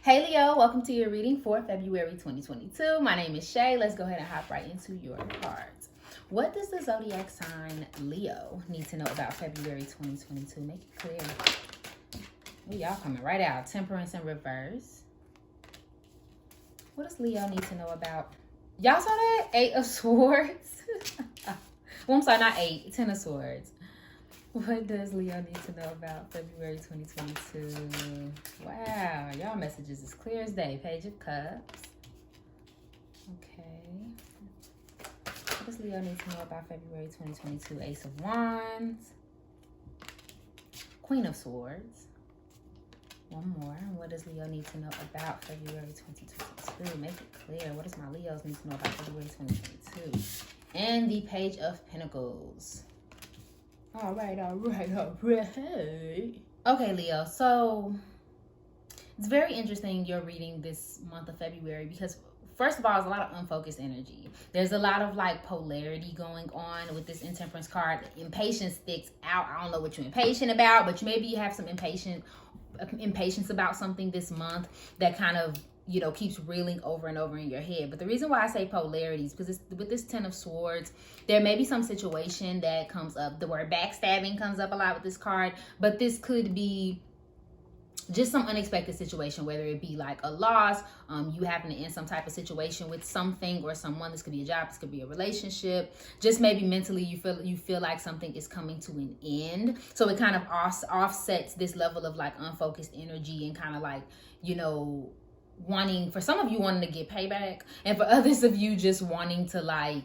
Hey Leo, welcome to your reading for February 2022. My name is Shay. Let's go ahead and hop right into your cards. What does the zodiac sign Leo need to know about February 2022? Make it clear. Ooh, y'all coming right out. Temperance in reverse. What does Leo need to know about? Y'all saw that? 8 of Swords. Well, I'm sorry, not 8. 10 of Swords. What does Leo need to know about February 2022? Wow, y'all messages is clear as day. Page of Cups. Okay. What does Leo need to know about February 2022? Ace of Wands. Queen of Swords. One more. What does Leo need to know about February 2022? Make it clear. What does my Leos need to know about February 2022? And the Page of Pentacles. All right. Okay, Leo, so it's very interesting you're reading this month of February because first of all, there's a lot of unfocused energy. There's a lot of like polarity going on with this intemperance card. Impatience sticks out. I don't know what you're impatient about, but maybe you have some impatience about something this month that kind of, you know, keeps reeling over and over in your head. But the reason why I say polarity is because with this 10 of Swords, there may be some situation that comes up. The word backstabbing comes up a lot with this card, but this could be just some unexpected situation, whether it be like a loss, you happen to end some type of situation with something or someone. This could be a job, this could be a relationship. Just maybe mentally you feel like something is coming to an end. So it kind of offsets this level of like unfocused energy and kind of like, you know, for some of you wanting to get payback, and for others of you just wanting to like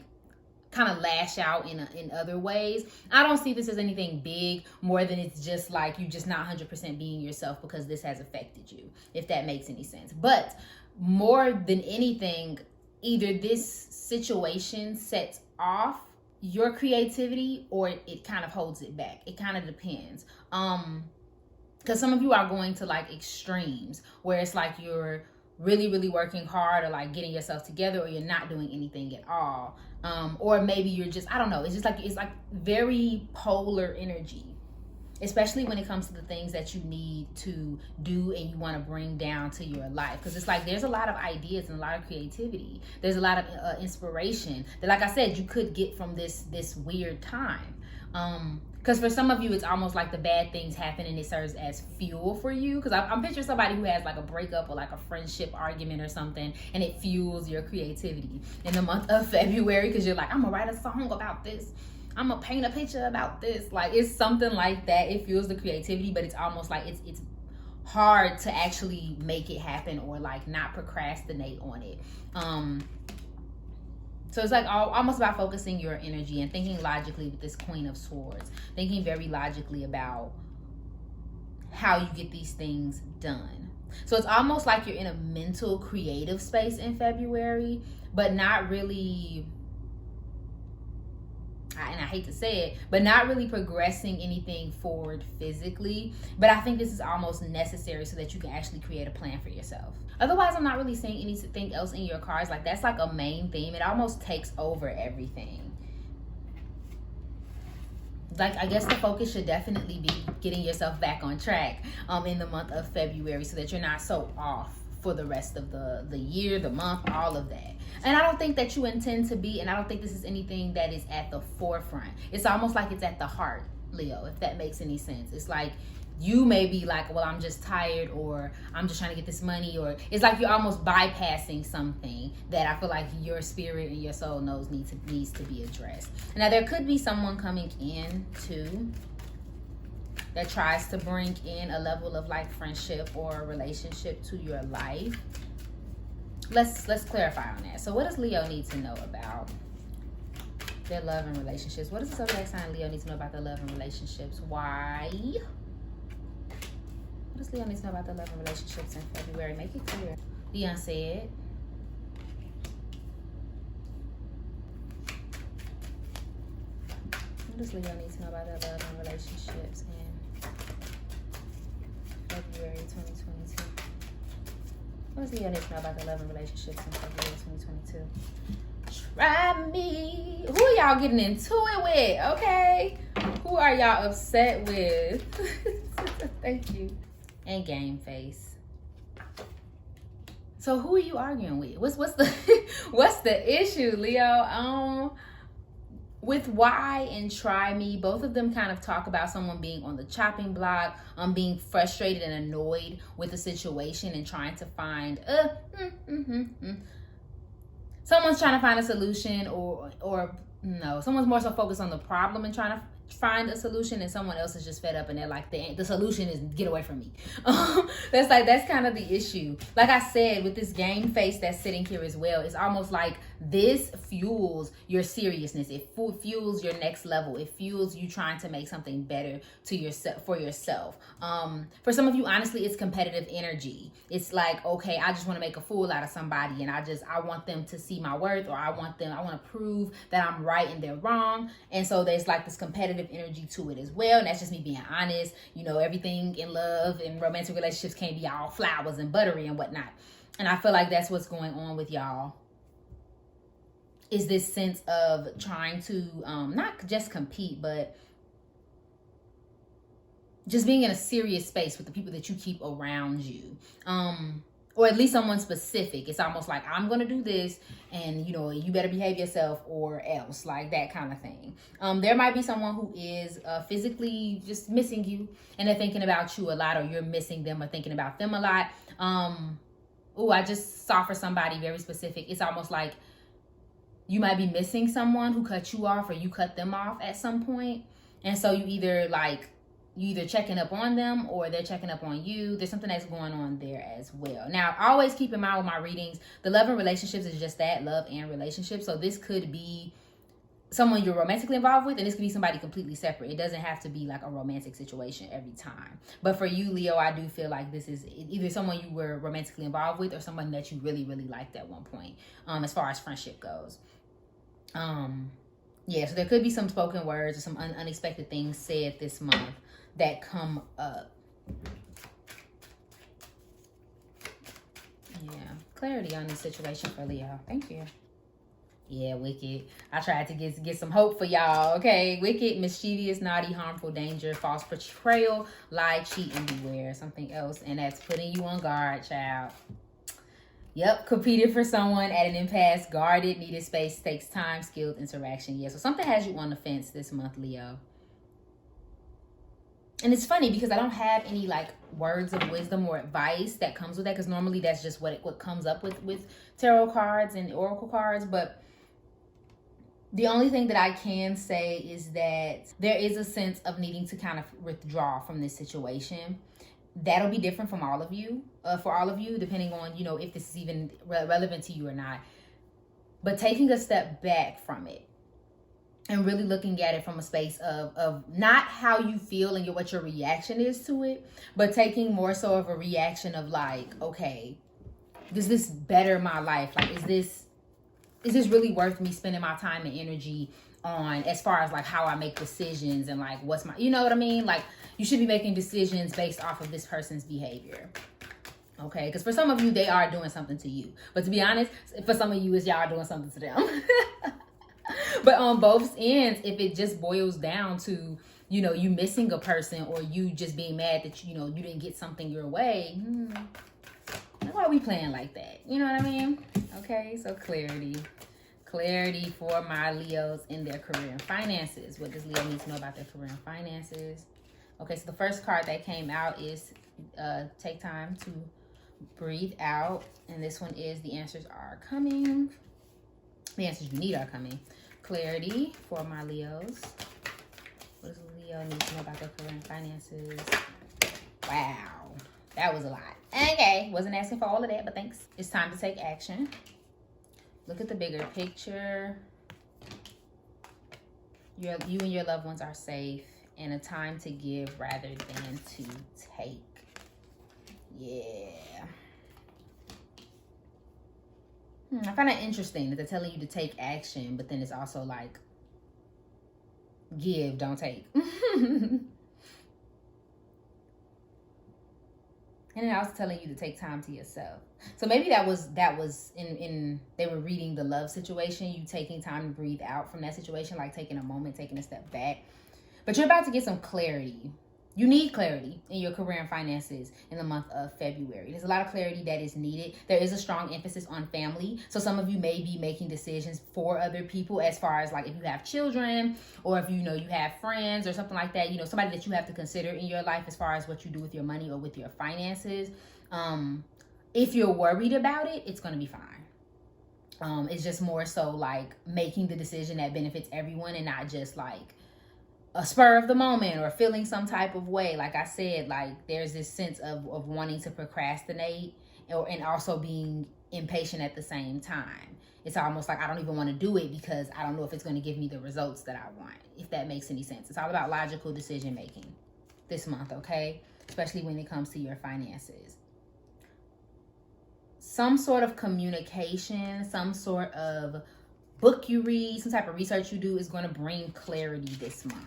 kind of lash out in other ways. I don't see this as anything big more than it's just like you just not 100% being yourself because this has affected you, if that makes any sense. But more than anything, either this situation sets off your creativity or it kind of holds it back. It kind of depends. Because some of you are going to like extremes where it's like you're really working hard or like getting yourself together, or you're not doing anything at all. Or maybe you're just, I don't know, it's like very polar energy, especially when it comes to the things that you need to do and you want to bring down to your life. Because it's like there's a lot of ideas and a lot of creativity. There's a lot of inspiration that, like I said, you could get from this weird time. Because for some of you, it's almost like the bad things happen and it serves as fuel for you. Because I'm picturing somebody who has like a breakup or like a friendship argument or something, and it fuels your creativity in the month of February because you're like, I'm gonna write a song about this. I'm gonna paint a picture about this. Like it's something like that. It fuels the creativity, but it's almost like it's hard to actually make it happen or like not procrastinate on it. So it's like almost about focusing your energy and thinking logically with this Queen of Swords. Thinking very logically about how you get these things done. So it's almost like you're in a mental creative space in February, but not really, and I hate to say it, but not really progressing anything forward physically. But I think this is almost necessary so that you can actually create a plan for yourself. Otherwise, I'm not really seeing anything else in your cards. Like that's like a main theme. It almost takes over everything. Like I guess the focus should definitely be getting yourself back on track in the month of February so that you're not so off for the rest of the year, the month, all of that. And I don't think that you intend to be, and I don't think this is anything that is at the forefront. It's almost like it's at the heart, Leo, if that makes any sense. It's like you may be like, well, I'm just tired, or I'm just trying to get this money, or it's like you're almost bypassing something that I feel like your spirit and your soul knows needs to be addressed. Now, there could be someone coming in too that tries to bring in a level of like friendship or a relationship to your life. Let's clarify on that. So what does Leo need to know about their love and relationships? What does the zodiac sign Leo need to know about their love and relationships? Why? What does Leo need to know about their love and relationships in February? Make it clear. The unsaid. What does Leo need to know about their love and relationships in February 2022? What does Leo need to know about their love and relationships in February 2022? Try me. Who are y'all getting into it with? Okay. Who are y'all upset with? Thank you. And game face. So who are you arguing with? What's the what's the issue, Leo? With why and try me, both of them kind of talk about someone being on the chopping block, being frustrated and annoyed with the situation and trying to find someone's trying to find a solution, or no, someone's more so focused on the problem and trying to find a solution, and someone else is just fed up and they're like, the solution is get away from me. That's kind of the issue. Like I said, with this game face that's sitting here as well, it's almost like this fuels your seriousness. It fuels your next level. It fuels you trying to make something better to yourself, for yourself. For some of you, honestly, it's competitive energy. It's like, okay, I just want to make a fool out of somebody, and I want them to see my worth, or I want to prove that I'm right and they're wrong. And so there's like this competitive energy to it as well. And that's just me being honest. You know, everything in love and romantic relationships can't be all flowers and buttery and whatnot. And I feel like that's what's going on with y'all, is this sense of trying to not just compete, but just being in a serious space with the people that you keep around you. Or at least someone specific. It's almost like, I'm going to do this, and, you know, you better behave yourself or else, like that kind of thing. There might be someone who is physically just missing you, and they're thinking about you a lot, or you're missing them or thinking about them a lot. I just saw for somebody very specific. It's almost like you might be missing someone who cut you off, or you cut them off at some point. And so you either checking up on them, or they're checking up on you. There's something that's going on there as well. Now, always keep in mind with my readings, the love and relationships is just that, love and relationships. So this could be someone you're romantically involved with, and this could be somebody completely separate. It doesn't have to be like a romantic situation every time. But for you, Leo, I do feel like this is either someone you were romantically involved with, or someone that you really, really liked at one point, as far as friendship goes. So there could be some spoken words or some unexpected things said this month that come up. Yeah, clarity on this situation for Leo. Thank you. Yeah, wicked. I tried to get some hope for y'all, okay? Wicked, mischievous, naughty, harmful, danger, false portrayal, lie, cheat, and beware. Something else, and that's putting you on guard, child. Yep, competed for someone at an impasse, guarded, needed space, takes time, skilled interaction. Yeah, so something has you on the fence this month, Leo. And it's funny because I don't have any like words of wisdom or advice that comes with that, because normally that's just what comes up with tarot cards and oracle cards. But the only thing that I can say is that there is a sense of needing to kind of withdraw from this situation. That'll be different from all of you, for all of you, depending on, you know, if this is even relevant to you or not. But taking a step back from it and really looking at it from a space of not how you feel and what your reaction is to it, but taking more so of a reaction of like, okay, does this better my life? Like, is this really worth me spending my time and energy on, as far as like how I make decisions and like what's my, you know what I mean? Like, you should be making decisions based off of this person's behavior. Okay, because for some of you, they are doing something to you. But to be honest, for some of you, it's y'all doing something to them. But on both ends, if it just boils down to, you know, you missing a person, or you just being mad that, you know, you didn't get something your way, why are we playing like that? You know what I mean? Okay, so clarity. Clarity for my Leos in their career and finances. What does Leo need to know about their career and finances? Okay, so the first card that came out is take time to breathe out. And this one is the answers are coming. The answers you need are coming. Clarity for my Leos. What does Leo need to know about their career and finances? Wow, that was a lot. Okay, wasn't asking for all of that, but thanks. It's time to take action. Look at the bigger picture. You and your loved ones are safe, and a time to give rather than to take. Yeah. I find that interesting that they're telling you to take action, but then it's also like, give, don't take. And then also telling you to take time to yourself. So maybe that was in they were reading the love situation, you taking time to breathe out from that situation, like taking a moment, taking a step back. But you're about to get some clarity. You need clarity in your career and finances in the month of February. There's a lot of clarity that is needed. There is a strong emphasis on family. So some of you may be making decisions for other people, as far as like if you have children, or if you have friends or something like that, somebody that you have to consider in your life as far as what you do with your money or with your finances. If you're worried about it, it's going to be fine. It's just more so like making the decision that benefits everyone, and not just like a spur of the moment or feeling some type of way. Like I said, like there's this sense of wanting to procrastinate and also being impatient at the same time. It's almost like I don't even want to do it because I don't know if it's going to give me the results that I want, if that makes any sense. It's all about logical decision making this month, okay? Especially when it comes to your finances. Some sort of communication, some sort of book you read, some type of research you do is going to bring clarity this month.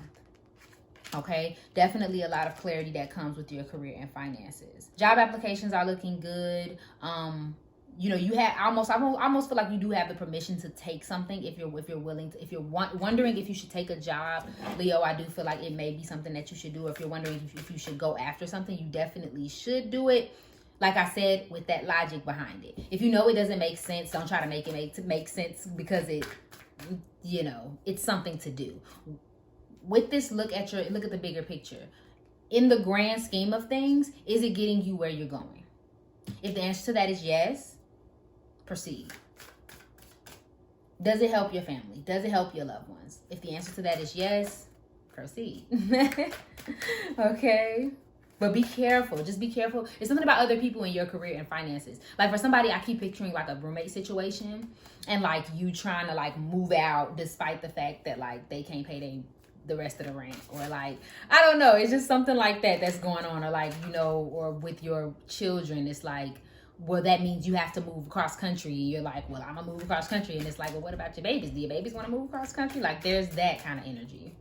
Okay, definitely a lot of clarity that comes with your career and finances. Job applications are looking good. You have I almost feel like you do have the permission to take something if you're willing to. If you're wondering if you should take a job, Leo, I do feel like it may be something that you should do. If you're wondering if you should go after something, you definitely should do it. Like I said, with that logic behind it. If you know it doesn't make sense, don't try to make it make sense, because it's something to do. With this, look at the bigger picture. In the grand scheme of things, is it getting you where you're going? If the answer to that is yes, proceed. Does it help your family? Does it help your loved ones? If the answer to that is yes, proceed. Okay? But be careful. Just be careful. It's something about other people in your career and finances. Like for somebody, I keep picturing like a roommate situation, and like you trying to like move out despite the fact that like they can't pay the rest of the rent, or like, I don't know. It's just something like that's going on. Or like, or with your children, it's like, well, that means you have to move across country. You're like, well, I'm gonna move across country. And it's like, well, what about your babies? Do your babies want to move across country? Like there's that kind of energy.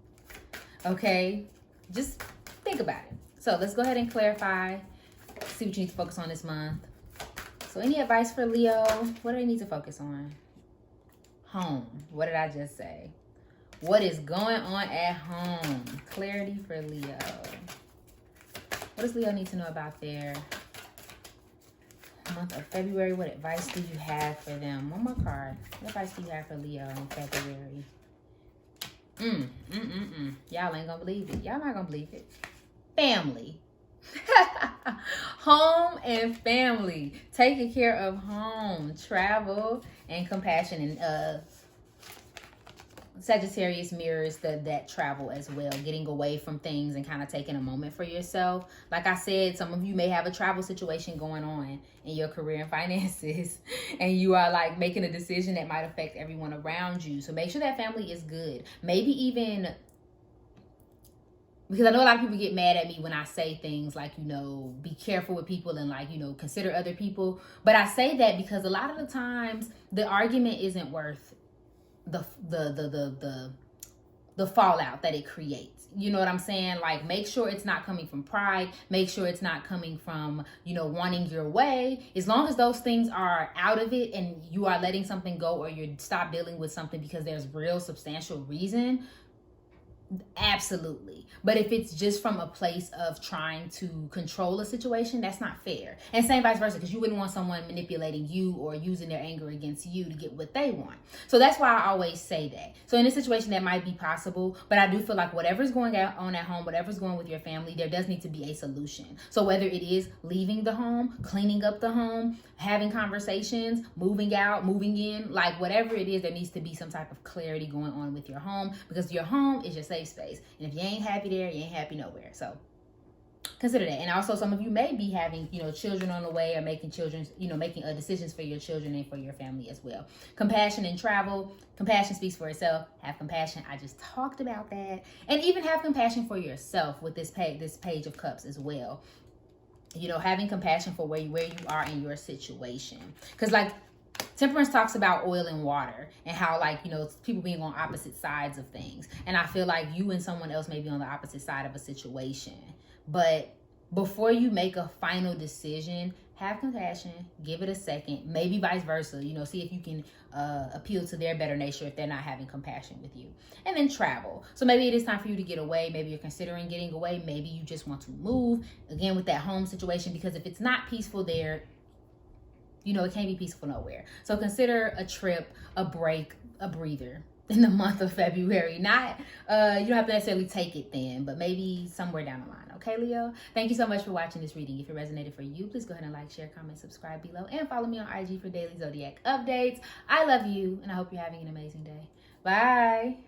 Okay? Just think about it. So let's go ahead and clarify, see what you need to focus on this month. So any advice for Leo? What do they need to focus on? Home. What did I just say? What is going on at home? Clarity for Leo. What does Leo need to know about their month of February? What advice do you have for them? One more card. What advice do you have for Leo in February? Y'all ain't gonna believe it. Y'all not gonna believe it. Family. Home and family. Taking care of home, travel, and compassion. And Sagittarius mirrors that travel as well, getting away from things and kind of taking a moment for yourself. Like I said, some of you may have a travel situation going on in your career and finances, and you are like making a decision that might affect everyone around you. So make sure that family is good. Maybe even, because I know a lot of people get mad at me when I say things like, be careful with people and like, consider other people. But I say that because a lot of the times the argument isn't worth the fallout that it creates. You know what I'm saying? Like, make sure it's not coming from pride. Make sure it's not coming from, wanting your way. As long as those things are out of it and you are letting something go, or you stop dealing with something because there's real substantial reason, absolutely. But if it's just from a place of trying to control a situation, that's not fair. And same vice versa, because you wouldn't want someone manipulating you or using their anger against you to get what they want. So that's why I always say that. So in this situation, that might be possible, but I do feel like whatever's going on at home, whatever's going with your family, there does need to be a solution. So whether it is leaving the home, cleaning up the home, having conversations, moving out, moving in, like whatever it is, there needs to be some type of clarity going on with your home, because your home is your safe space. And if you ain't happy there, you ain't happy nowhere. So consider that. And also, some of you may be having, children on the way, or making making decisions for your children and for your family as well. Compassion and travel. Compassion speaks for itself. Have compassion. I just talked about that. And even have compassion for yourself with this page of cups as well. Having compassion for where you are in your situation. Because like Temperance talks about oil and water, and how people being on opposite sides of things. And I feel like you and someone else may be on the opposite side of a situation. But before you make a final decision, have compassion, give it a second, maybe vice versa, you know, see if you can appeal to their better nature if they're not having compassion with you. And then travel. So maybe it is time for you to get away. Maybe you're considering getting away. Maybe you just want to move, again, with that home situation, because if it's not peaceful there, you know, it can't be peaceful nowhere. So consider a trip, a break, a breather in the month of February. Not, you don't have to necessarily take it then, but maybe somewhere down the line. Okay, Leo? Thank you so much for watching this reading. If it resonated for you, please go ahead and like, share, comment, subscribe below, and follow me on IG for daily zodiac updates. I love you, and I hope you're having an amazing day. Bye.